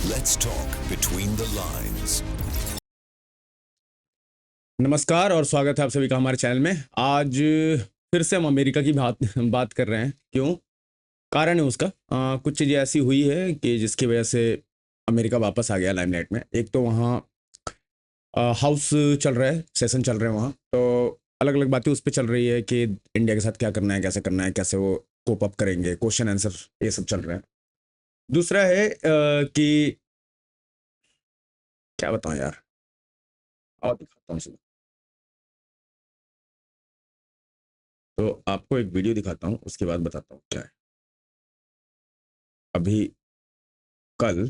Let's talk between the lines. नमस्कार और स्वागत है आप सभी का हमारे चैनल में। आज फिर से हम अमेरिका की बात कर रहे हैं। क्यों? कारण है उसका कुछ चीज़ें ऐसी हुई है कि जिसकी वजह से अमेरिका वापस आ गया लाइमलाइट में। एक तो वहाँ हाउस चल रहा है, सेशन चल रहे हैं वहाँ, तो अलग अलग बातें उस पर चल रही है कि इंडिया के साथ क्या करना है, कैसे वो कोप अप करेंगे, क्वेश्चन आंसर ये सब चल रहे हैं। दूसरा है कि क्या बताऊँ यार, और दिखाता हूँ इसे। तो आपको एक वीडियो दिखाता हूँ, उसके बाद बताता हूँ क्या है। अभी कल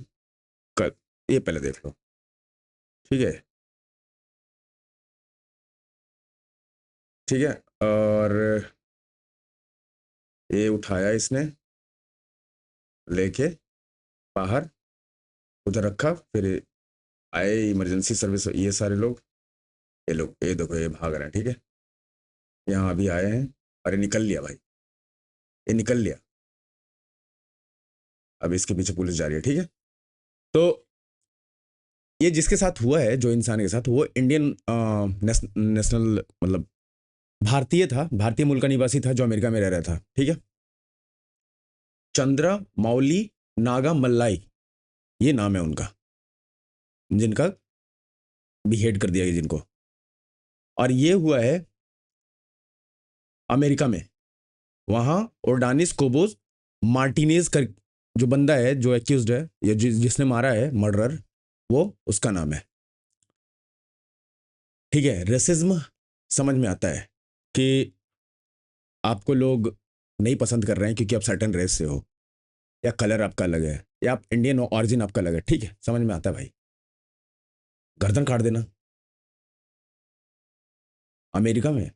कल ये पहले देख लो, ठीक है? ठीक है। और ये उठाया इसने, लेके बाहर उधर रखा, फिर आए इमरजेंसी सर्विस, ये सारे लोग, ये देखो ये भाग रहे हैं। ठीक है, यहाँ अभी आए हैं। अरे निकल लिया भाई, ये निकल लिया। अब इसके पीछे पुलिस जा रही है। ठीक है, तो ये जिसके साथ हुआ है, जो इंसान के साथ, वो इंडियन नेशनल मतलब भारतीय था, भारतीय मूल का निवासी था जो अमेरिका में रह रहा था। ठीक है, चंद्रा मौली नागा मल्लाई, ये नाम है उनका, जिनका बिहेड कर दिया गया जिनको। और ये हुआ है अमेरिका में, वहां ओर्डानिस कोबोस मार्टिनेज कर, जो बंदा है, जो एक्यूज्ड है, या जिसने मारा है, मर्डरर, वो उसका नाम है। ठीक है, रेसिज्म समझ में आता है कि आपको लोग नहीं पसंद कर रहे हैं क्योंकि आप सर्टेन रेस से हो, या कलर आपका अलग है, या आप इंडियन ऑरिजिन आपका अलग है। ठीक है, समझ में आता है भाई, गर्दन काट देना। अमेरिका में,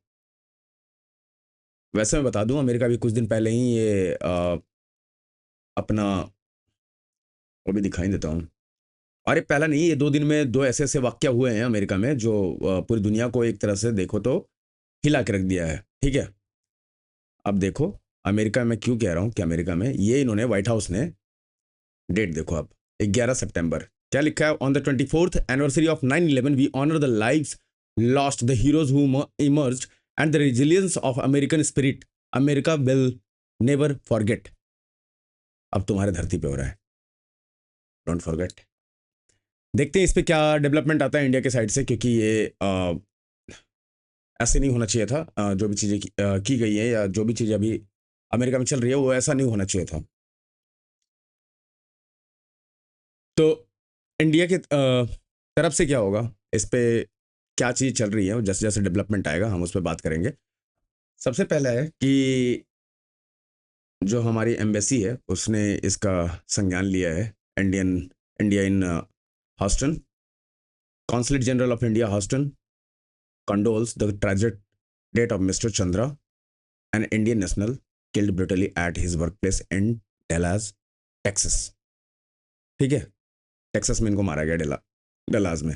वैसे मैं बता दूं, अमेरिका भी कुछ दिन पहले ही ये अपना, वो भी दिखाई देता हूँ। अरे पहला नहीं, ये 2 दिन में 2 ऐसे ऐसे वाक्य हुए हैं अमेरिका में जो पूरी दुनिया को एक तरह से देखो तो हिला के रख दिया है। ठीक है, अब देखो अमेरिका में क्यों कह रहा हूँ कि अमेरिका में, ये इन्होंने व्हाइट हाउस ने, डेट देखो आप, 11 सितंबर, क्या लिखा है? On the 24th anniversary of 9/11 we honour the lives lost, the heroes who emerged and the resilience of American spirit, America will never forget. अब तुम्हारे धरती पे हो रहा है, डोंट फॉरगेट। देखते हैं इस पे क्या डेवलपमेंट आता है इंडिया के साइड से, क्योंकि ये ऐसे नहीं होना चाहिए था। जो भी चीज़ें की गई है, या जो भी चीज़ें अभी अमेरिका में चल रही है, वो ऐसा नहीं होना चाहिए था। तो इंडिया के तरफ से क्या होगा इस पे, क्या चीज़ चल रही है, जैसे जैसे डेवलपमेंट आएगा हम उस पर बात करेंगे। सबसे पहला है कि जो हमारी एम्बेसी है उसने इसका संज्ञान लिया है। India in Houston, consulate general of India Houston condoles the tragic death of Mr. Chandra, an Indian national killed brutally at his workplace in Dallas, Texas. ठीक है, टेक्सास में इनको मारा गया, डलास में।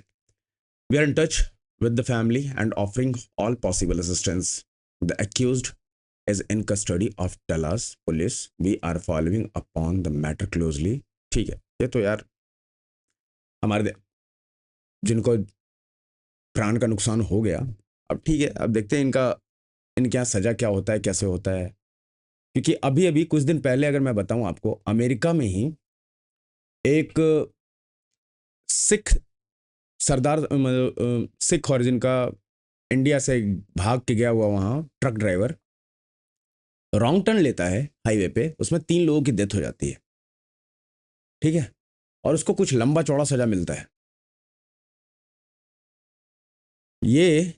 We are in touch with the family and offering all possible assistance. The accused is in custody of Dallas police. We are following upon the matter closely. ठीक है, ये तो यार हमारे जिनको प्राण का नुकसान हो गया, अब ठीक है, अब देखते हैं इनके यहाँ सजा क्या होता है, कैसे होता है। क्योंकि अभी अभी कुछ दिन पहले अगर मैं बताऊं आपको, अमेरिका में ही एक सिख सरदार, सिख ओरिजिन का, इंडिया से भाग के गया हुआ वहाँ ट्रक ड्राइवर रॉन्ग टर्न लेता है हाईवे पे, उसमें 3 लोगों की डेथ हो जाती है। ठीक है, और उसको कुछ लंबा चौड़ा सजा मिलता है। ये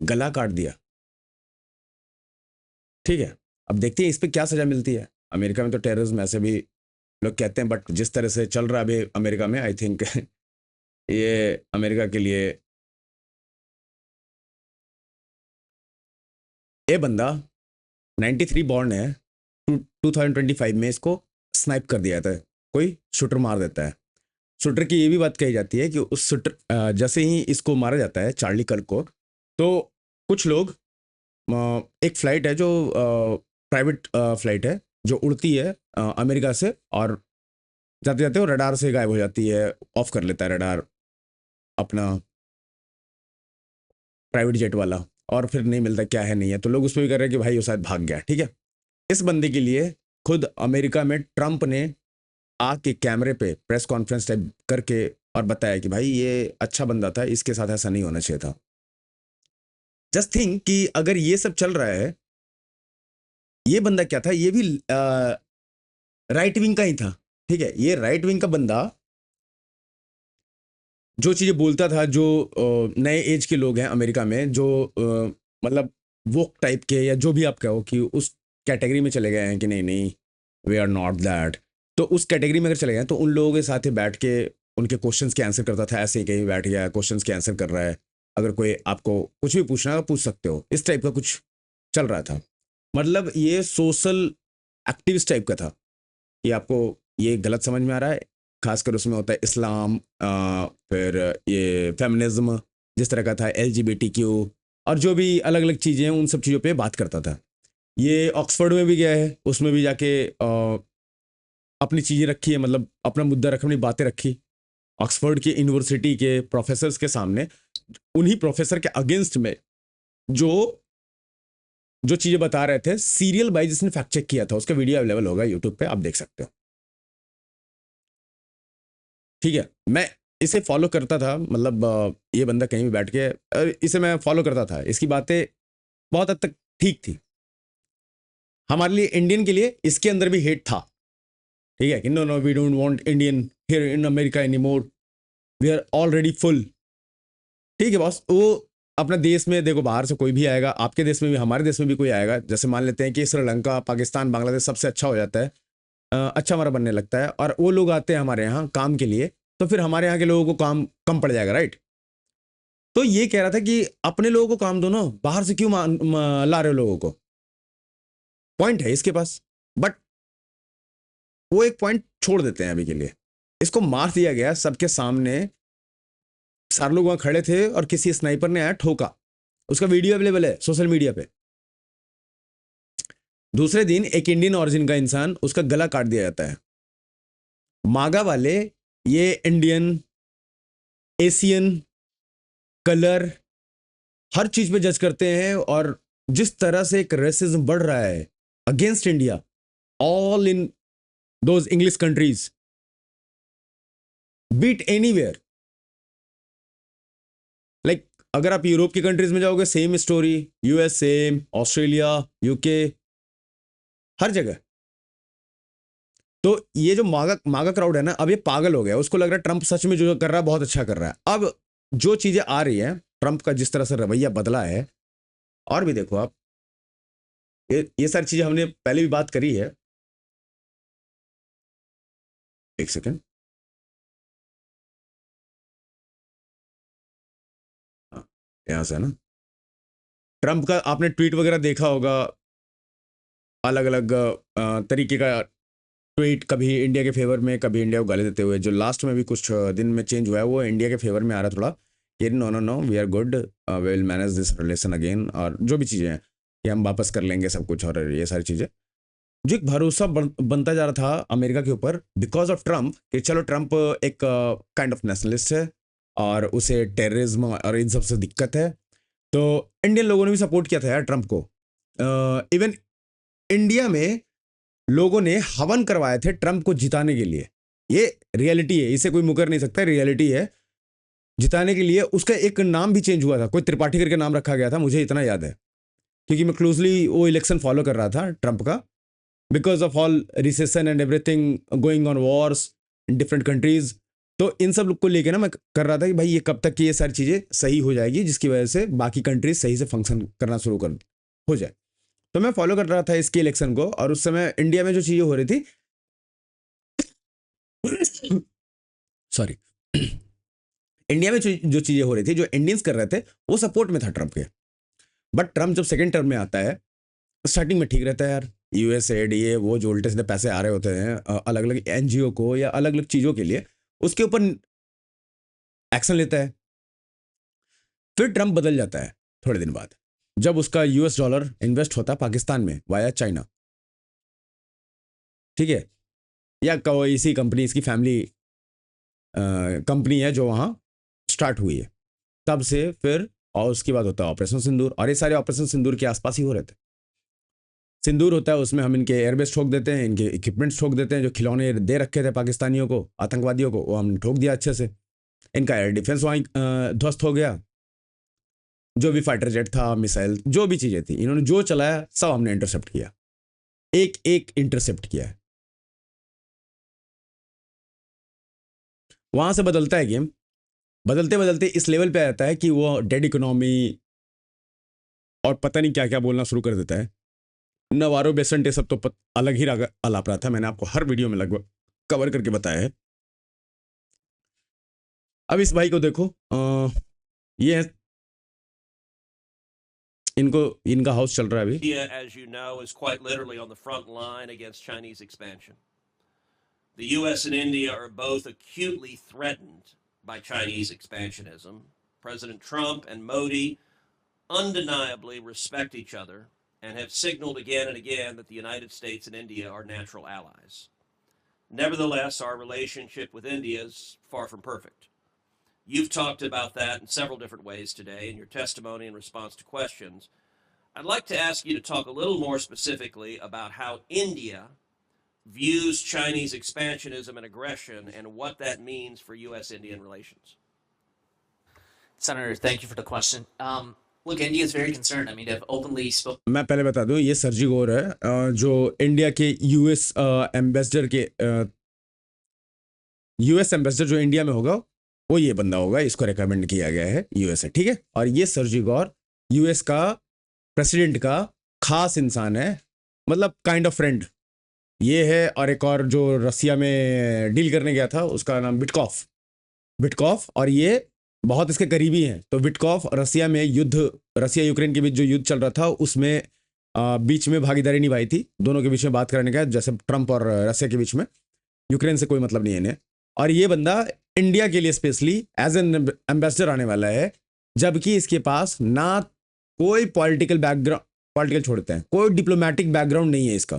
गला काट दिया। ठीक है, अब देखते हैं इस पे क्या सजा मिलती है। अमेरिका में तो टेररिज्म ऐसे भी लोग कहते हैं, बट जिस तरह से चल रहा है अभी अमेरिका में, आई थिंक ये अमेरिका के लिए, ये बंदा 93 बॉर्न है, 2025 में इसको स्नाइप कर दिया था, कोई शूटर मार देता है। शूटर की ये भी बात कही जाती है कि उस शूटर, जैसे ही इसको मारा जाता है चार्ली कर्क को, तो कुछ लोग, एक फ्लाइट है जो प्राइवेट फ्लाइट है जो उड़ती है अमेरिका से, और जाते जाते वो रडार से गायब हो जाती है, ऑफ कर लेता है रडार अपना प्राइवेट जेट वाला, और फिर नहीं मिलता क्या है नहीं है, तो लोग उसमें भी कर रहे हैं कि भाई वो शायद भाग गया। ठीक है, इस बंदे के लिए खुद अमेरिका में ट्रंप ने आके कैमरे पे प्रेस कॉन्फ्रेंस टाइप करके और बताया कि भाई ये अच्छा बंदा था, इसके साथ ऐसा नहीं होना चाहिए था। जस्ट थिंक कि अगर ये सब चल रहा है, ये बंदा क्या था, ये भी राइट विंग का ही था। ठीक है, ये राइट विंग का बंदा जो चीज़ें बोलता था, जो नए एज के लोग हैं अमेरिका में, जो मतलब वोक टाइप के या जो भी आप कहो कि उस कैटेगरी में चले गए हैं कि नहीं नहीं वी आर नॉट दैट, तो उस कैटेगरी में अगर चले गए हैं तो उन लोगों के साथ ही बैठ के उनके क्वेश्चंस के आंसर करता था। ऐसे ही कहीं बैठ गया क्वेश्चंस के आंसर कर रहा है, अगर कोई आपको कुछ भी पूछना है तो पूछ सकते हो, इस टाइप का कुछ चल रहा था। मतलब ये सोशल एक्टिविस्ट टाइप का था कि आपको ये गलत समझ में आ रहा है, खासकर उसमें होता है इस्लाम, फिर ये फेमिनिज्म जिस तरह का था, LGBTQ और जो भी अलग अलग चीज़ें हैं उन सब चीज़ों पे बात करता था। ये ऑक्सफोर्ड में भी गया है, उसमें भी जाके अपनी चीज़ें रखी है, मतलब अपना मुद्दा रखा, अपनी बातें रखी ऑक्सफोर्ड की यूनिवर्सिटी के प्रोफेसर्स के सामने। उन्हीं प्रोफेसर के अगेंस्ट में जो जो चीज़ें बता रहे थे, सीरियल बाई जिसने फैक्ट चेक किया था, उसका वीडियो अवेलेबल होगा यूट्यूब पे, आप देख सकते हो। ठीक है, मैं इसे फॉलो करता था, मतलब ये बंदा कहीं भी बैठ के इसे मैं फॉलो करता था, इसकी बातें बहुत हद तक ठीक थी। हमारे लिए इंडियन के लिए इसके अंदर भी हेट था। ठीक है कि no no we don't want Indian here in America any more, we are already full. ठीक है बॉस, वो अपना देश में देखो, बाहर से कोई भी आएगा, आपके देश में भी हमारे देश में भी कोई आएगा, जैसे मान लेते हैं कि श्रीलंका, पाकिस्तान, बांग्लादेश सबसे अच्छा हो जाता है, अच्छा हमारा बनने लगता है, और वो लोग आते हैं हमारे यहाँ काम के लिए, तो फिर हमारे यहाँ के लोगों को काम कम पड़ जाएगा, राइट। तो ये कह रहा था कि अपने लोगों को काम दो ना, बाहर से क्यों ला रहे हो लोगों को। पॉइंट है इसके पास, बट वो एक पॉइंट छोड़ देते हैं अभी के लिए। इसको मार दिया गया सबके सामने, सारे लोग वहां खड़े थे और किसी स्नाइपर ने आया ठोका, उसका वीडियो अवेलेबल है सोशल मीडिया पे। दूसरे दिन एक इंडियन ओरिजिन का इंसान, उसका गला काट दिया जाता है। मागा वाले ये इंडियन, एशियन, कलर, हर चीज पे जज करते हैं, और जिस तरह से एक रेसिज्म बढ़ रहा है against India, all in those English countries, beat anywhere, like अगर आप यूरोप की कंट्रीज में जाओगे same story, US same, Australia, UK, हर जगह। तो ये जो मागा मागा क्राउड है ना, अब ये पागल हो गया, उसको लग रहा है ट्रंप सच में जो कर रहा है बहुत अच्छा कर रहा है। अब जो चीजें आ रही हैं, ट्रंप का जिस तरह से रवैया बदला है, और भी देखो आप, ये सारी चीजें हमने पहले भी बात करी है। एक सेकेंड, हाँ, यहाँ से है ना, ट्रंप का आपने ट्वीट वगैरह देखा होगा, अलग अलग तरीके का ट्वीट, कभी इंडिया के फेवर में, कभी इंडिया को गाली देते हुए। जो लास्ट में भी कुछ दिन में चेंज हुआ है, वो इंडिया के फेवर में आ रहा है थोड़ा, कि no no no we are good, we will manage this relation again, और जो भी चीज़ें हैं कि हम वापस कर लेंगे सब कुछ, और ये सारी चीज़ें। जो एक भरोसा बनता जा रहा था अमेरिका के ऊपर बिकॉज ऑफ ट्रंप, कि चलो ट्रंप एक काइंड ऑफ नेशनलिस्ट है और उसे टेररिज्म और इन सब से दिक्कत है, तो इंडियन लोगों ने भी सपोर्ट किया था यार ट्रंप को। इवन इंडिया में लोगों ने हवन करवाए थे ट्रंप को जिताने के लिए। ये रियलिटी है, इसे कोई मुकर नहीं सकता, रियलिटी है। जिताने के लिए उसका एक नाम भी चेंज हुआ था, कोई त्रिपाठी करके नाम रखा गया था, मुझे इतना याद है, क्योंकि मैं क्लोजली वो इलेक्शन फॉलो कर रहा था ट्रंप का, because of all recession and everything going on Wars in different countries. तो इन सब को लेके ना मैं कर रहा था कि भाई ये कब तक की ये सारी चीज़ें सही हो जाएगी, जिसकी वजह से बाकी कंट्रीज सही से फंक्शन करना शुरू कर हो जाए। तो मैं फॉलो कर रहा था इसके इलेक्शन को, और उस समय इंडिया में जो चीज़ें हो रही थी, सॉरी, इंडिया में जो चीज़ें हो रही थी, जो इंडियंस कर रहे थे, वो सपोर्ट में था ट्रंप के। बट ट्रंप जब सेकेंड टर्म में आता है, स्टार्टिंग में ठीक रहता है यार, USAID ये वो जो उल्टे सीधे पैसे आ रहे होते हैं अलग अलग NGO को या अलग अलग चीज़ों के लिए, उसके ऊपर एक्शन लेता है। फिर ट्रंप बदल जाता है थोड़े दिन बाद, जब उसका $US इन्वेस्ट होता है पाकिस्तान में वाया चाइना। ठीक है, या इसी कंपनी, इसकी फैमिली कंपनी है जो वहाँ स्टार्ट हुई है तब से। फिर और उसके बाद होता है ऑपरेशन सिंदूर, और ये सारे ऑपरेशन सिंदूर के आसपास ही हो रहे थे। सिंदूर होता है, उसमें हम इनके एयरबेस ठोक देते हैं, इनके इक्विपमेंट्स ठोक देते हैं, जो खिलौने दे रखे थे पाकिस्तानियों को, आतंकवादियों को, वो हमने ठोक दिया अच्छे से। इनका एयर डिफेंस वहीं ध्वस्त हो गया। जो भी फाइटर जेट था, मिसाइल, जो भी चीज़ें थी, इन्होंने जो चलाया सब हमने इंटरसेप्ट किया, एक एक इंटरसेप्ट किया है। वहाँ से बदलता है गेम, बदलते बदलते इस लेवल पे आ जाता है कि वो डेड इकोनॉमी और पता नहीं क्या क्या बोलना शुरू कर देता है। नवारो बेसेंट ये सब तो अलग ही आलाप रहा था, मैंने आपको हर वीडियो में लगभग कवर करके बताया है। अब इस भाई को देखो, ये है, इनका हाउस चल रहा है अभी। India, as you know, is quite literally on the front line against Chinese expansion. The U.S. and India are both acutely threatened by Chinese expansionism. President Trump and Modi undeniably respect each other and have signaled again and again that the United States and India are natural allies. Nevertheless, our relationship with India is far from perfect. You've talked about that in several different ways today in your testimony in response to questions. I'd like to ask you to talk a little more specifically about how India views Chinese expansionism and aggression and what that means for U.S.-Indian relations. Senator, thank you for the question. Look, India is very concerned. I mean, they've openly spoken. मैं पहले बता दूं, ये सर्जी गौर है, जो India के US ambassador के US ambassador जो इंडिया में होगा वो ये बंदा होगा, इसको रिकमेंड किया गया है यूएस से, ठीक है। और ये सर्जी गौर यूएस का प्रेसिडेंट का खास इंसान है, मतलब काइंड ऑफ फ्रेंड ये है। और एक और जो रसिया में डील करने गया था उसका नाम विटकॉफ, और ये बहुत इसके करीबी हैं। तो विटकॉफ रसिया में युद्ध, रसिया यूक्रेन के बीच जो युद्ध चल रहा था उसमें बीच में भागीदारी निभाई थी, दोनों के बीच में बात करने का, जैसे ट्रंप और रसिया के बीच में। यूक्रेन से कोई मतलब नहीं है इन्हें। और ये बंदा इंडिया के लिए स्पेशली एज एन एम्बेसडर आने वाला है, जबकि इसके पास ना कोई पॉलिटिकल बैकग्राउंड, पॉलिटिकल छोड़ते हैं, कोई डिप्लोमेटिक बैकग्राउंड नहीं है इसका,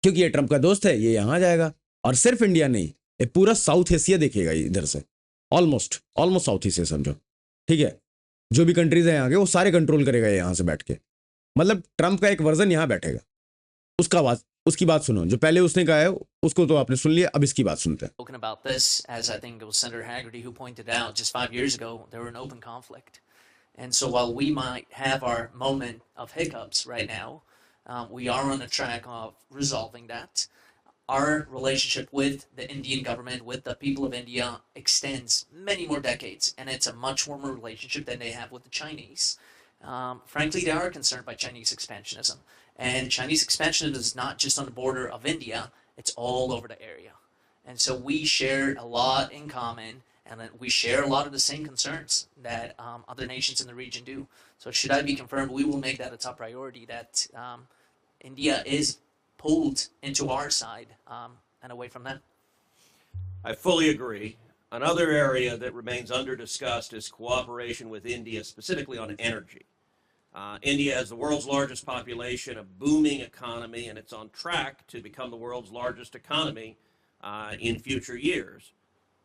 क्योंकि ये ट्रंप का दोस्त है। ये यहाँ जाएगा और सिर्फ इंडिया नहीं, ये पूरा साउथ एशिया देखेगा इधर से, ऑलमोस्ट साउथ एशिया समझो, ठीक है। जो भी कंट्रीज हैं यहाँ के वो सारे कंट्रोल करेगा ये यहाँ से बैठ के। मतलब ट्रंप का एक वर्जन यहाँ बैठेगा। उसकी बात सुनो, जो पहले उसने कहा है उसको तो आपने सुन लिया, अब इसकी बात सुनते हैं। Spoken about this, as I think it was Senator Haggerty who pointed out, just 5 years ago, they were in open conflict. And so while we might have our moment of hiccups right now, we are on a track of resolving that. Our relationship with the Indian government, with the people of India, extends many more decades, and it's a much warmer relationship than they have with the Chinese. Frankly, they are concerned by Chinese expansionism. And Chinese expansionism is not just on the border of India, it's all over the area. And so we share a lot in common, and we share a lot of the same concerns that other nations in the region do. So should I be confirmed, we will make that a top priority, that India is pulled into our side and away from them. I fully agree. Another area that remains under-discussed is cooperation with India, specifically on energy. India has the world's largest population, a booming economy, and it's on track to become the world's largest economy in future years.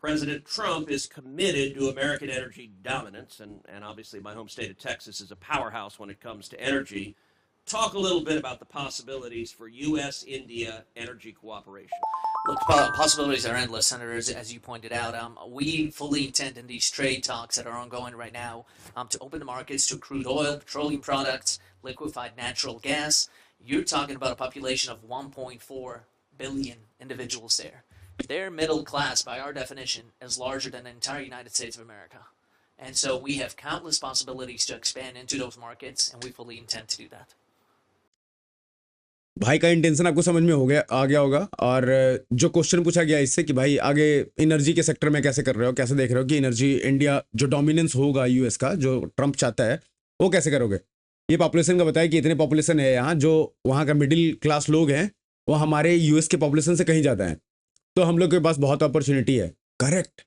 President Trump is committed to American energy dominance, and obviously my home state of Texas is a powerhouse when it comes to energy. Talk a little bit about the possibilities for U.S.-India energy cooperation. Look, possibilities are endless, Senator, as you pointed out. We fully intend in these trade talks that are ongoing right now to open the markets to crude oil, petroleum products, liquefied natural gas. You're talking about a population of 1.4 billion individuals there. Their middle class, by our definition, is larger than the entire United States of America. And so we have countless possibilities to expand into those markets, and we fully intend to do that. भाई का intention आपको समझ में आ गया होगा। और जो question पूछा गया इससे कि भाई आगे एनर्जी के सेक्टर में कैसे कर रहे हो, कैसे देख रहे हो कि एनर्जी इंडिया जो डोमिनेंस होगा यूएस का, जो ट्रंप चाहता है, वो कैसे करोगे। ये पॉपुलेशन का बताया कि इतने पॉपुलेशन है यहाँ, जो वहाँ का मिडिल क्लास लोग हैं वो हमारे यूएस के पॉपुलेशन से कहीं ज़्यादा हैं, तो हम लोग के पास बहुत अपॉर्चुनिटी है। करेक्ट,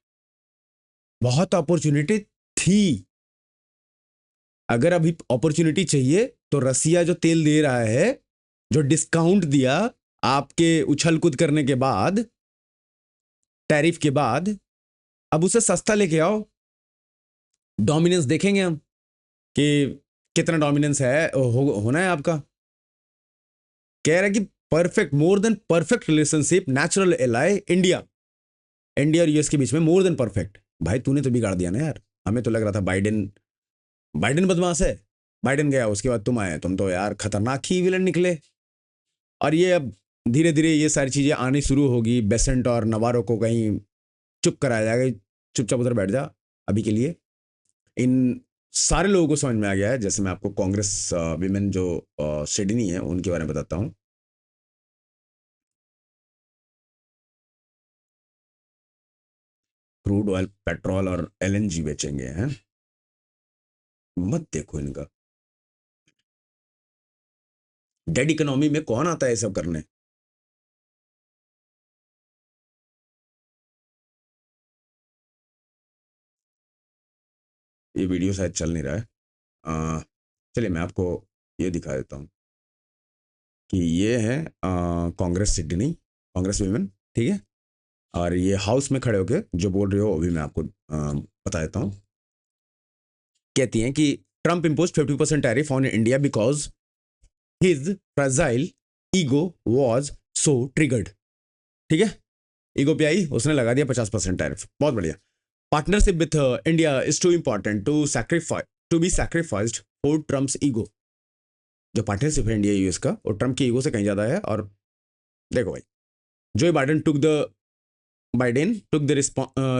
बहुत अपॉर्चुनिटी थी। अगर अभी अपॉर्चुनिटी चाहिए तो रसिया जो तेल दे रहा है, जो डिस्काउंट दिया आपके उछल कूद करने के बाद, टैरिफ के बाद, अब उसे सस्ता लेके आओ, डोमिनेंस देखेंगे हम कि कितना डोमिनेंस है, होना है आपका। कह रहा है कि perfect, more than perfect relationship, natural ally India, India और यूएस के बीच में मोर देन परफेक्ट। भाई तूने तो बिगाड़ दिया ना यार, हमें तो लग रहा था बाइडेन बदमाश है, बाइडेन गया उसके बाद तुम आए, तुम तो यार खतरनाक ही विलन निकले। और ये अब धीरे धीरे ये सारी चीजें आनी शुरू होगी, बेसेंट और नवारो को कहीं चुप कराया जाएगा, चुपचाप उधर बैठ जा अभी के लिए। इन सारे लोगों को समझ में आ गया है। जैसे मैं आपको कांग्रेस विमेन जो सिडनी है उनके बारे में बताता हूँ। क्रूड ऑयल, पेट्रोल और एलएनजी बेचेंगे हैं, मत देखो इनका। डेड इकोनॉमी में कौन आता है ये सब करने? ये वीडियो शायद चल नहीं रहा है, चलिए मैं आपको ये दिखा देता हूँ कि ये है कांग्रेस सिडनी, कांग्रेस विमेन, ठीक है। और ये हाउस में खड़े होके जो बोल रहे हो अभी मैं आपको बता देता हूँ। कहती हैं कि Trump impose 50% tariff on India because his fragile ego was so triggered. ठीक है, ईगो पे आई, उसने लगा दिया 50% टैरिफ, बहुत बढ़िया। Partnership with India is too important to be sacrificed for Trump's ego. जो पार्टनरशिप है इंडिया यूएस का, और ट्रम्प की ईगो से कहीं ज्यादा है। और देखो भाई, Joe Biden took the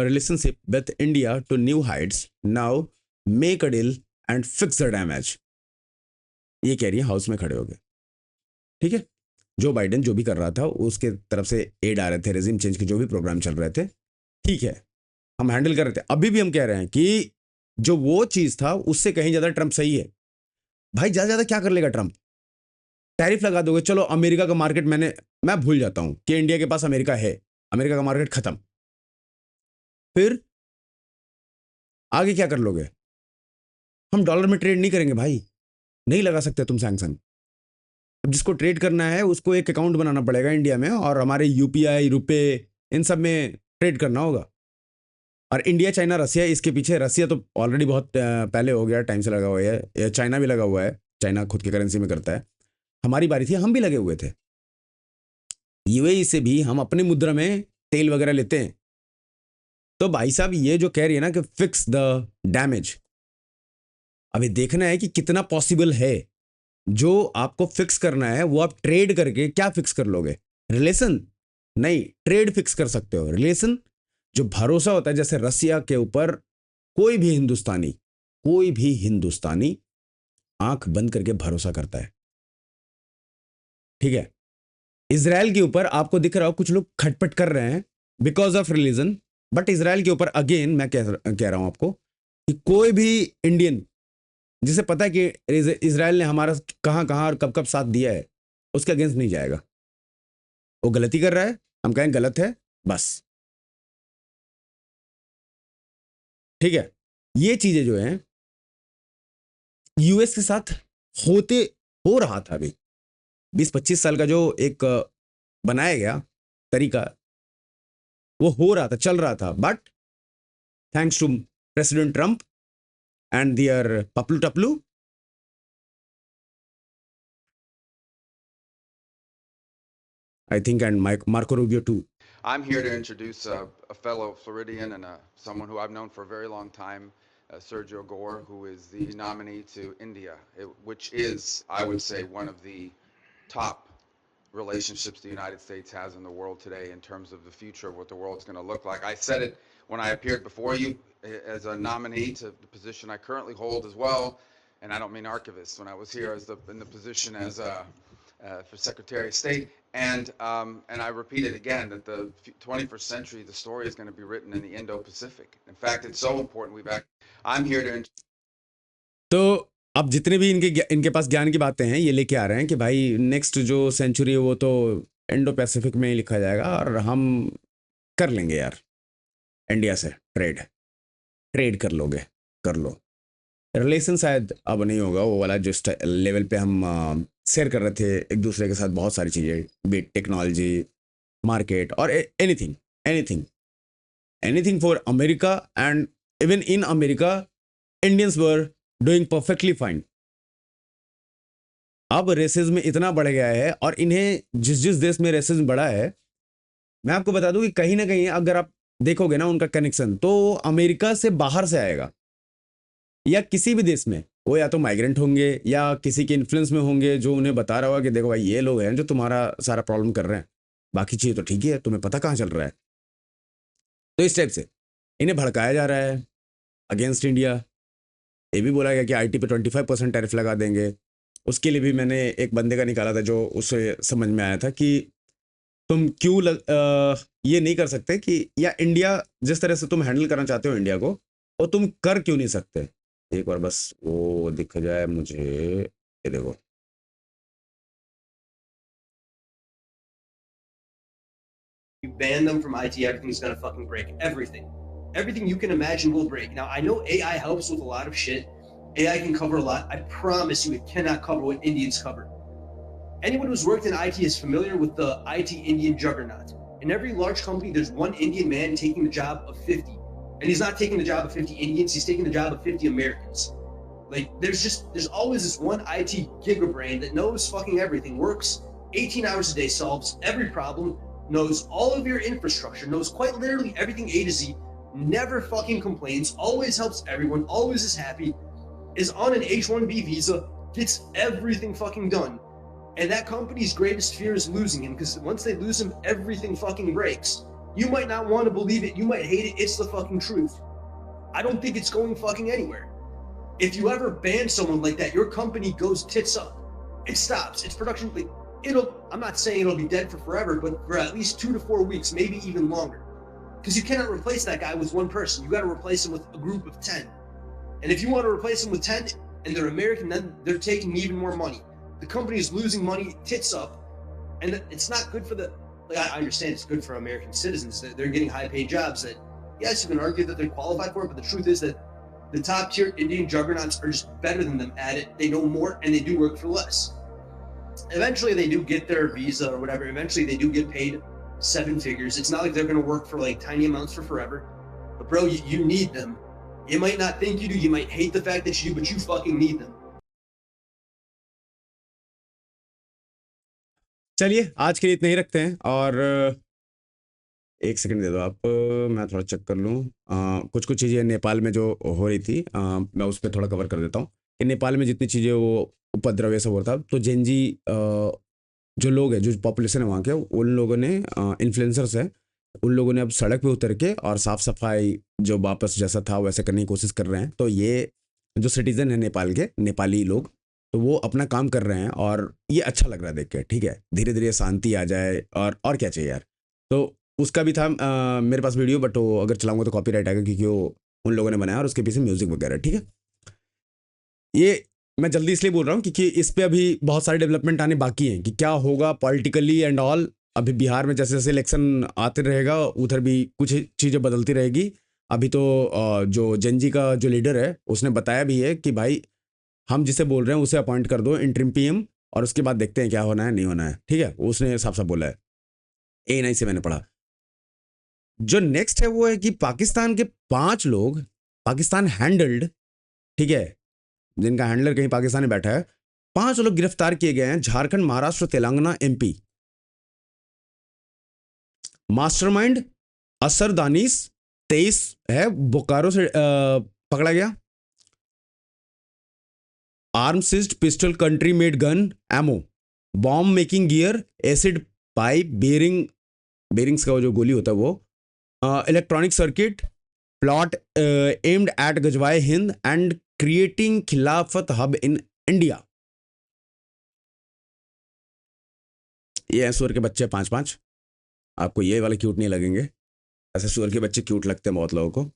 relationship with India to new heights. Now make a deal and fix the damage. ये कह रही है हाउस में खड़े हो गए, ठीक है। जो बाइडेन जो भी कर रहा था उसके तरफ से एड आ रहे थे, रेजिम चेंज के जो भी प्रोग्राम चल रहे थे, ठीक है, हम हैंडल कर रहे थे। अभी भी हम कह रहे हैं कि जो वो चीज था उससे कहीं ज्यादा ट्रम्प सही है। भाई ज्यादा ज्यादा क्या कर लेगा ट्रम्प? टैरिफ लगा दोगे, चलो अमेरिका का मार्केट मैं भूल जाता हूं कि इंडिया के पास अमेरिका है, अमेरिका का मार्केट खत्म। फिर आगे क्या कर लोगे? हम डॉलर में ट्रेड नहीं करेंगे भाई, नहीं लगा सकते तुम सैंक्शन। अब जिसको ट्रेड करना है उसको एक अकाउंट बनाना पड़ेगा इंडिया में, और हमारे यूपीआई, रुपए, इन सब में ट्रेड करना होगा। और इंडिया, चाइना, रसिया इसके पीछे। रसिया तो ऑलरेडी बहुत पहले हो गया, टाइम से लगा हुआ है। चाइना भी लगा हुआ है, चाइना खुद की करेंसी में करता है। हमारी बारी थी, हम भी लगे हुए थे। यूएई से भी हम अपनी मुद्रा में तेल वगैरह लेते हैं। तो भाई साहब ये जो कह रही है ना कि फिक्स द डैमेज, अभी देखना है कि कितना पॉसिबल है। जो आपको फिक्स करना है वो आप ट्रेड करके क्या फिक्स कर लोगे? रिलेशन नहीं, ट्रेड फिक्स कर सकते हो। रिलेशन, जो भरोसा होता है, जैसे रसिया के ऊपर कोई भी हिंदुस्तानी आंख बंद करके भरोसा करता है, ठीक है। इजराइल के ऊपर आपको दिख रहा हो कुछ लोग खटपट कर रहे हैं because of religion, but Israel के ऊपर अगेन मैं कह रहा हूं आपको कि कोई भी इंडियन जिसे पता है कि इजराइल ने हमारा कहां कहां और कब कब साथ दिया है, उसके अगेंस्ट नहीं जाएगा। वो गलती कर रहा है, हम कहें गलत है, बस, ठीक है। ये चीजें जो हैं यूएस के साथ हो रहा था अभी 20-25 साल का जो एक बनाया गया तरीका, वो हो रहा था, चल रहा था। But thanks to President Trump and their paplu-taplu, I think, and Marco Rubio too. I'm here to introduce a fellow Floridian and someone who I've known for a very long time, Sergio Gore, who is the nominee to India, which is, I would say, one of the top relationships the United States has in the world today in terms of the future of what the world's going to look like. I said it when I appeared before you as a nominee to the position I currently hold as well, and I don't mean archivist, when I was here in the position as for Secretary of State, and I repeat it again that the 21st century, the story is going to be written in the Indo-Pacific. In fact, it's so important. I'm here to. तो अब जितने भी इनके पास ज्ञान की बातें हैं ये लेके आ रहे हैं कि भाई नेक्स्ट जो सेंचुरी है वो तो इंडो पैसिफिक में ही लिखा जाएगा, और हम कर लेंगे यार इंडिया से ट्रेड कर लोगे, कर लो। रिलेशन शायद अब नहीं होगा वो वाला जिस लेवल पे हम शेयर कर रहे थे एक दूसरे के साथ बहुत सारी चीज़ें, बीट टेक्नोलॉजी, मार्केट और anything anything anything for America. And even in America Indians were doing perfectly fine. अब रेसिज्म इतना बढ़ गया है और इन्हें जिस जिस देश में रेसिज्म बढ़ा है, मैं आपको बता दूं कि कहीं ना कहीं अगर आप देखोगे ना उनका कनेक्शन तो अमेरिका से बाहर से आएगा, या किसी भी देश में वो या तो माइग्रेंट होंगे या किसी के इन्फ्लुएंस में होंगे जो उन्हें बता रहा होगा कि देखो भाई ये लोग हैं जो तुम्हारा सारा प्रॉब्लम कर रहे हैं, बाकी चीज़ तो ठीक ही है, तुम्हें पता कहाँ चल रहा है। तो इस टाइप से इन्हें भड़काया जा रहा है अगेंस्ट इंडिया। ये भी बोला गया कि आईटी पे 25% टैरिफ लगा देंगे। उसके लिए भी मैंने एक बंदे का निकाला था जो उससे समझ में आया था कि तुम क्यों ये नहीं कर सकते कि, या इंडिया जिस तरह से तुम हैंडल करना चाहते हो इंडिया को, और तुम कर क्यों नहीं सकते। एक बार बस वो दिख जाए मुझे, ये देखो You ban them from IT, everything's gonna fucking break. Everything. Everything you can imagine will break. Now, I know AI helps with a lot of shit. AI can cover a lot. I promise you, it cannot cover what Indians cover. Anyone who's worked in IT is familiar with the IT Indian juggernaut. In every large company, there's one Indian man taking the job of 50. And he's not taking the job of 50 Indians, he's taking the job of 50 Americans. Like, there's always this one IT gigabrain that knows fucking everything, works 18 hours a day, solves every problem, knows all of your infrastructure, knows quite literally everything A to Z, never fucking complains, always helps everyone, always is happy, is on an H-1B visa, gets everything fucking done. And that company's greatest fear is losing him, because once they lose him, everything fucking breaks. You might not want to believe it, you might hate it, it's the fucking truth. I don't think it's going fucking anywhere. If you ever ban someone like that, your company goes tits up. It stops, its production, I'm not saying it'll be dead for forever, but for at least 2 to 4 weeks, maybe even longer. Because you cannot replace that guy with one person, you gotta replace him with a group of 10. And if you want to replace them with 10 and they're American, then they're taking even more money. The company is losing money, tits up, and it's not good for the, I understand it's good for American citizens that they're getting high paid jobs that, yes, you can argue that they're qualified for it, but the truth is that the top tier Indian juggernauts are just better than them at it. They know more and they do work for less. Eventually they do get their visa or whatever. Eventually they do get paid 7 figures. It's not like they're going to work for like tiny amounts for forever. But bro, you need them. You might not think you do, you might hate the fact that you do, but you fucking need them. चलिए आज के लिए इतना ही रखते हैं। और एक second दे दो आप, मैं थोड़ा चेक कर लूँ। कुछ कुछ चीज़ें नेपाल में जो हो रही थी मैं उस पर थोड़ा कवर कर देता हूँ कि नेपाल में जितनी चीज़ें वो उपद्रव ये सब हो रहा था, तो जेनजी जो लोग हैं, जो पॉपुलेशन है वहाँ के, उन लोगों ने इन्फ्लुएंसर्स हैं, उन लोगों ने अब सड़क पे उतर के और साफ़ सफाई जो वापस जैसा था वैसे करने की कोशिश कर रहे हैं। तो ये जो सिटीज़न है नेपाल के, नेपाली लोग, तो वो अपना काम कर रहे हैं और ये अच्छा लग रहा है देख के। ठीक है, धीरे धीरे शांति आ जाए और क्या चाहिए यार। तो उसका भी था मेरे पास वीडियो, बट वो अगर चलाऊंगा तो कॉपीराइट आएगा क्योंकि वो उन लोगों ने बनाया और उसके पीछे म्यूज़िक वगैरह। ठीक है, ये मैं जल्दी इसलिए बोल रहा हूँ क्योंकि इस पर अभी बहुत सारे डेवलपमेंट आने बाकी हैं कि क्या होगा पॉलिटिकली एंड ऑल। अभी बिहार में जैसे जैसे इलेक्शन आते रहेगा उधर भी कुछ चीज़ें बदलती रहेगी। अभी तो जो जेनजी का जो लीडर है उसने बताया भी है कि भाई हम जिसे बोल रहे हैं उसे अपॉइंट कर दो इंटरिम पीएम, और उसके बाद देखते हैं क्या होना है नहीं होना है। ठीक है, उसने साफ साफ बोला है, ANI से मैंने पढ़ा। जो नेक्स्ट है वो है कि पाकिस्तान के 5 लोग, पाकिस्तान हैंडल्ड, ठीक है, जिनका हैंडलर कहीं पाकिस्तान में बैठा है, 5 लोग गिरफ्तार किए गए हैं झारखंड, महाराष्ट्र, तेलंगाना, MP। मास्टरमाइंड असर दानिश 23 है, बोकारो से पकड़ा गया। Arm seized, pistol, country made gun, ammo, bomb making gear, acid pipe, bearings का जो गोली होता है वो, electronic circuit, plot aimed at Ghazwae Hind and creating khilafat hub in India. ये है सुअर के बच्चे 5-5। आपको ये वाले क्यूट नहीं लगेंगे, ऐसे सुअर के बच्चे क्यूट लगते हैं बहुत लोगों को।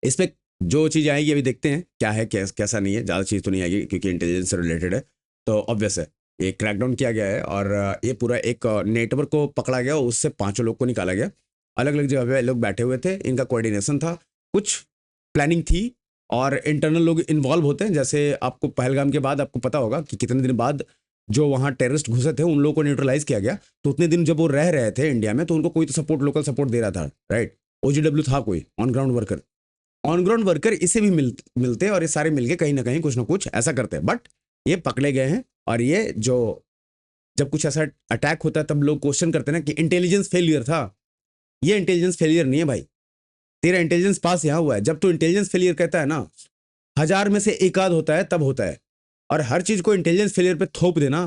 इस पे जो चीज़ आएगी अभी देखते हैं क्या है, कैसा नहीं है। ज़्यादा चीज़ तो नहीं आएगी क्योंकि इंटेलिजेंस से रिलेटेड है, तो ऑब्वियस है ये क्रैकडाउन किया गया है और ये पूरा एक नेटवर्क को पकड़ा गया, उससे 5 लोग को निकाला गया। अलग अलग जगह पे लोग बैठे हुए थे, इनका कोऑर्डिनेशन था। कुछ प्लानिंग थी और इंटरनल लोग इन्वॉल्व होते हैं। जैसे आपको पहलगाम के बाद आपको पता होगा कि कितने दिन बाद जो वहाँ टेररिस्ट घुसे थे उन लोगों को न्यूट्रलाइज किया गया। तो उतने दिन जब वो रह रहे थे इंडिया में तो उनको कोई तो सपोर्ट, लोकल सपोर्ट दे रहा था, राइट। OGW था कोई, ऑन ग्राउंड वर्कर इसे भी मिलते और ये सारे मिलके कहीं ना कहीं कुछ ना कुछ ऐसा करते हैं। बट ये पकड़े गए हैं। और ये जो जब कुछ ऐसा अटैक होता है तब लोग क्वेश्चन करते हैं ना कि इंटेलिजेंस फेलियर था। ये इंटेलिजेंस फेलियर नहीं है भाई, तेरा इंटेलिजेंस पास यहाँ हुआ है। जब तू इंटेलिजेंस फेलियर कहता है ना, 1000 में से एक आध होता है तब होता है। और हर चीज को इंटेलिजेंस फेलियर पे थोप देना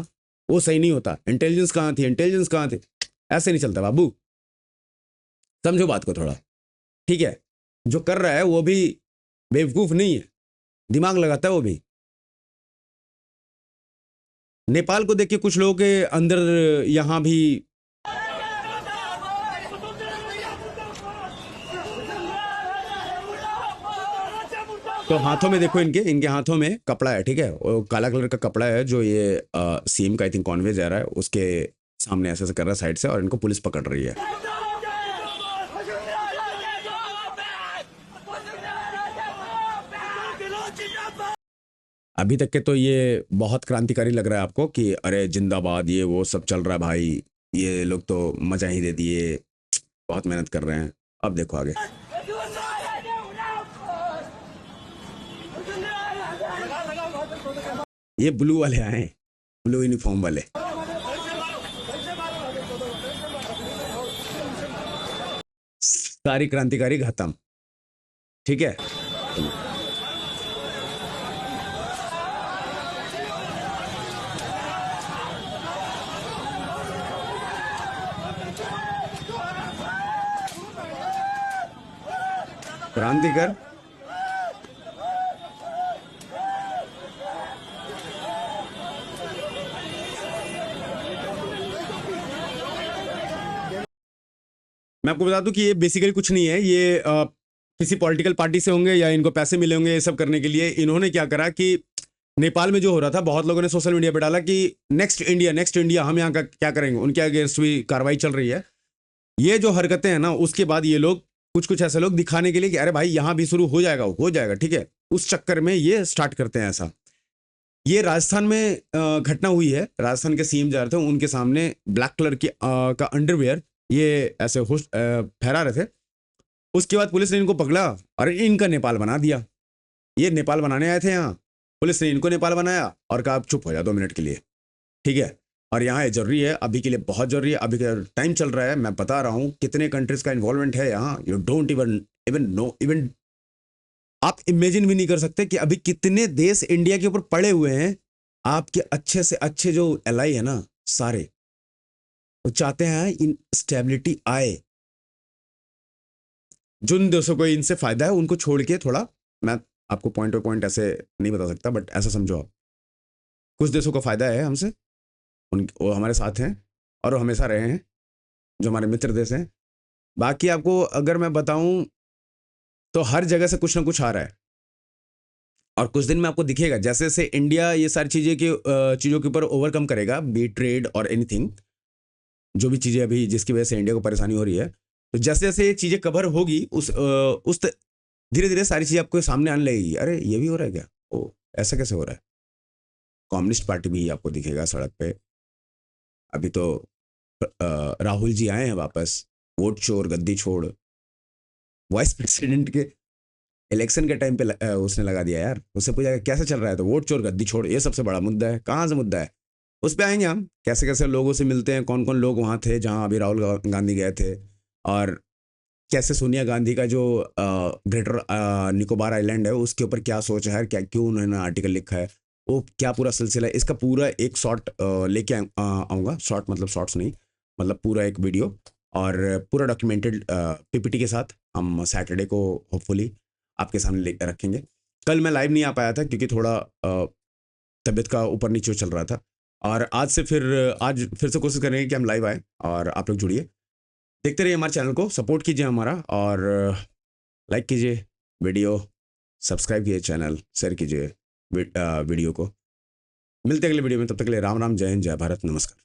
वो सही नहीं होता। इंटेलिजेंस कहाँ थी, इंटेलिजेंस कहाँ थी, ऐसे नहीं चलता बाबू, समझो बात को थोड़ा, ठीक है। जो कर रहा है वो भी बेवकूफ नहीं है, दिमाग लगाता है वो भी। नेपाल को देख के कुछ लोगों के अंदर यहां भी तो हाथों में देखो, इनके हाथों में कपड़ा है, ठीक है, वो काला कलर का कपड़ा है जो ये सीएम का आई थिंक कॉन्वे जा रहा है उसके सामने ऐसे ऐसे कर रहा है साइड से, और इनको पुलिस पकड़ रही है। अभी तक के तो ये बहुत क्रांतिकारी लग रहा है आपको कि अरे जिंदाबाद ये वो सब चल रहा है भाई, ये लोग तो मजा ही दे दिए, बहुत मेहनत कर रहे हैं। अब देखो आगे, ये ब्लू वाले आए, ब्लू यूनिफॉर्म वाले। सारी क्रांतिकारी खत्म, ठीक है। क्रांतिकर मैं आपको बता दूं कि ये बेसिकली कुछ नहीं है, ये किसी पॉलिटिकल पार्टी से होंगे या इनको पैसे मिले होंगे ये सब करने के लिए। इन्होंने क्या करा कि नेपाल में जो हो रहा था, बहुत लोगों ने सोशल मीडिया पे डाला कि नेक्स्ट इंडिया हम यहाँ का क्या करेंगे, उनके अगेंस्ट भी कार्रवाई चल रही है। ये जो हरकतें हैं ना, उसके बाद ये लोग कुछ ऐसे लोग दिखाने के लिए कि अरे भाई यहाँ भी शुरू हो जाएगा, ठीक है, उस चक्कर में ये स्टार्ट करते हैं ऐसा। ये राजस्थान में घटना हुई है, राजस्थान के सीएम जा रहे थे, उनके सामने ब्लैक कलर की का अंडरवेयर ये ऐसे फहरा रहे थे। उसके बाद पुलिस ने इनको पकड़ा और इनका नेपाल बना दिया। ये नेपाल बनाने आए थे यहाँ, पुलिस ने इनको नेपाल बनाया और कहा आप चुप हो जा 2 मिनट के लिए, ठीक है। और यहाँ ये जरूरी है, अभी के लिए बहुत जरूरी है, अभी का टाइम चल रहा है। मैं बता रहा हूँ कितने कंट्रीज का इन्वॉल्वमेंट है यहाँ, you don't even know, even आप इमेजिन भी नहीं कर सकते कि अभी कितने देश इंडिया के ऊपर पड़े हुए हैं। आपके अच्छे से अच्छे जो एलाई है ना, सारे वो चाहते हैं इन स्टेबिलिटी आए। जिन देशों को इनसे फायदा है उनको छोड़ के, थोड़ा मैं आपको पॉइंट टू पॉइंट ऐसे नहीं बता सकता, बट ऐसा समझो आप, कुछ देशों को फायदा है हमसे, वो हमारे साथ हैं और वो हमेशा रहे हैं, जो हमारे मित्र देश हैं। बाकी आपको अगर मैं बताऊं तो हर जगह से कुछ ना कुछ आ रहा है और कुछ दिन में आपको दिखेगा जैसे जैसे इंडिया ये सारी चीज़ों के ऊपर ओवरकम करेगा, बी ट्रेड और एनीथिंग, जो भी चीज़ें अभी जिसकी वजह से इंडिया को परेशानी हो रही है, तो जैसे जैसे ये चीज़ें कवर होगी उस धीरे धीरे सारी चीज़ें आपको सामने आने लगेगी। अरे ये भी हो रहा है क्या, ओ ऐसा कैसे हो रहा है। कम्युनिस्ट पार्टी भी आपको दिखेगा सड़क पे। अभी तो राहुल जी आए हैं वापस, वोट चोर गद्दी छोड़, वाइस प्रेसिडेंट के इलेक्शन के टाइम पे उसने लगा दिया यार। उससे पूछा कैसे चल रहा है, तो वोट चोर गद्दी छोड़, ये सबसे बड़ा मुद्दा है। कहाँ से मुद्दा है, उस पर आएंगे हम, कैसे कैसे लोगों से मिलते हैं, कौन कौन लोग वहाँ थे जहाँ अभी राहुल गांधी गए थे, और कैसे सोनिया गांधी का जो ग्रेटर निकोबार आइलैंड है उसके ऊपर क्या सोच है, क्या क्यों उन्होंने आर्टिकल लिखा है, वो क्या पूरा सिलसिला है, इसका पूरा एक शॉर्ट लेके आऊँगा। शॉर्ट मतलब शॉर्ट्स नहीं, मतलब पूरा एक वीडियो और पूरा डॉक्यूमेंटेड पीपीटी के साथ हम सैटरडे को होपफुली आपके सामने रखेंगे। कल मैं लाइव नहीं आ पाया था क्योंकि थोड़ा तबीयत का ऊपर नीचे चल रहा था, और आज फिर से कोशिश करेंगे कि हम लाइव आए और आप लोग जुड़िए, देखते रहिए हमारे चैनल को, सपोर्ट कीजिए हमारा, और लाइक कीजिए वीडियो, सब्सक्राइब कीजिए चैनल, शेयर कीजिए वीडियो को। मिलते अगले वीडियो में, तब तक के लिए राम राम, जय हिंद, जय भारत, नमस्कार।